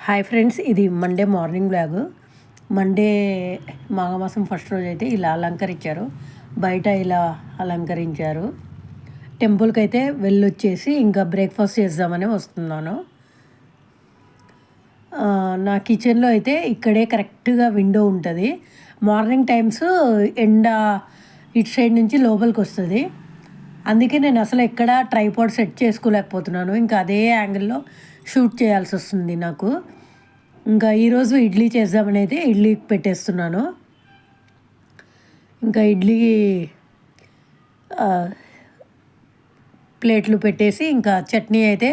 Hi friends, ఇది Monday morning blog. Monday మాఘమాసం first రోజు అయితే ఇలా అలంకరించారు, బయట ఇలా అలంకరించారు. టెంపుల్కి అయితే వెళ్ళొచ్చేసి ఇంకా బ్రేక్ఫాస్ట్ చేద్దామని వస్తున్నాను. నా కిచెన్లో అయితే ఇక్కడే కరెక్ట్గా విండో ఉంటుంది. మార్నింగ్ టైమ్స్ ఎండ ఇటు సైడ్ నుంచి లోపలికి వస్తుంది. అందుకే నేను అసలు ఎక్కడ ట్రైపాడ్ సెట్ చేసుకోలేకపోతున్నాను. ఇంకా అదే యాంగిల్లో షూట్ చేయాల్సి వస్తుంది నాకు. ఇంకా ఈరోజు ఇడ్లీ చేద్దామనేది ఇడ్లీ పెట్టేస్తున్నాను. ఇంకా ఇడ్లీ ప్లేట్లు పెట్టేసి ఇంకా చట్నీ అయితే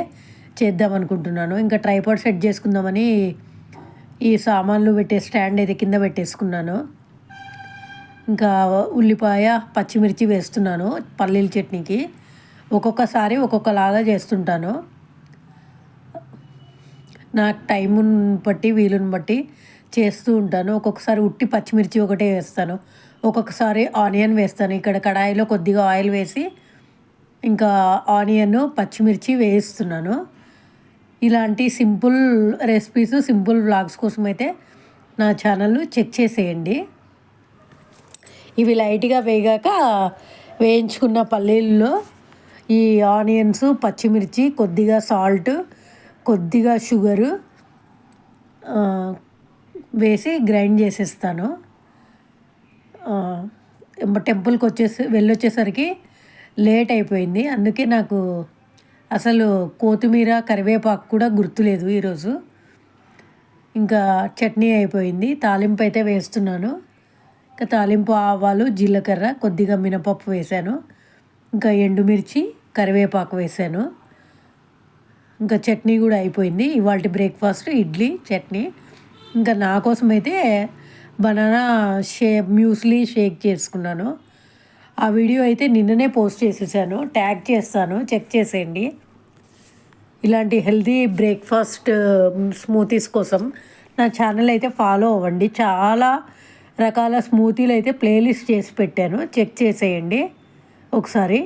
చేద్దాం అనుకుంటున్నాను. ఇంకా ట్రైపాడ్ సెట్ చేసుకుందామని ఈ సామాన్లు పెట్టే స్టాండ్ అయితే కింద పెట్టేసుకున్నాను. ఇంకా ఉల్లిపాయ పచ్చిమిర్చి వేస్తున్నాను పల్లీల చట్నీకి. ఒక్కొక్కసారి ఒక్కొక్కలాగా చేస్తుంటాను. నాకు టైముని బట్టి వీలుని బట్టి చేస్తూ ఉంటాను. ఒక్కొక్కసారి ఉట్టి పచ్చిమిర్చి ఒకటే వేస్తాను, ఒక్కొక్కసారి ఆనియన్ వేస్తాను. ఇక్కడ కడాయిలో కొద్దిగా ఆయిల్ వేసి ఇంకా ఆనియన్ పచ్చిమిర్చి వేస్తున్నాను. ఇలాంటి సింపుల్ రెసిపీస్, సింపుల్ వ్లాగ్స్ కోసం అయితే నా ఛానల్ చెక్ చేసేయండి. ఇవి లైట్గా వేగాక వేయించుకున్న పల్లీల్లో ఈ ఆనియన్స్, పచ్చిమిర్చి, కొద్దిగా సాల్ట్, కొద్దిగా షుగరు వేసి గ్రైండ్ చేసేస్తాను. టెంపుల్కి వెళ్ళొచ్చేసరికి లేట్ అయిపోయింది. అందుకే నాకు అసలు కొత్తిమీర, కరివేపాకు కూడా గుర్తులేదు ఈరోజు. ఇంకా చట్నీ అయిపోయింది. తాలింపు అయితే వేస్తున్నాను. ఇంకా తాలింపు ఆవాలు, జీలకర్ర, కొద్దిగా మినపప్పు వేశాను. ఇంకా ఎండుమిర్చి, కరివేపాకు వేశాను. ఇంకా చట్నీ కూడా అయిపోయింది. ఇవాళ బ్రేక్ఫాస్ట్ ఇడ్లీ చట్నీ. ఇంకా నా కోసం అయితే బనానా మ్యూస్లీ షేక్ చేసుకున్నాను. ఆ వీడియో అయితే నిన్ననే పోస్ట్ చేసేసాను, ట్యాగ్ చేస్తాను, చెక్ చేసేయండి. ఇలాంటి హెల్తీ బ్రేక్ఫాస్ట్ స్మూతీస్ కోసం నా ఛానల్ అయితే ఫాలో అవ్వండి. చాలా రకాల స్మూతీలు అయితే ప్లేలిస్ట్ చేసి పెట్టాను, చెక్ చేసేయండి ఒకసారి.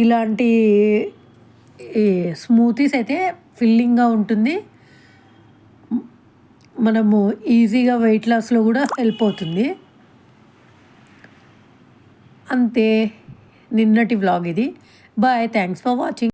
ఇలాంటి స్మూతీస్ అయితే ఫిల్లింగ్గా ఉంటుంది. మనము ఈజీగా వెయిట్ లాస్లో కూడా హెల్ప్ అవుతుంది. అంతే, నిన్నటి వ్లాగ్ ఇది. Bye, thanks for watching.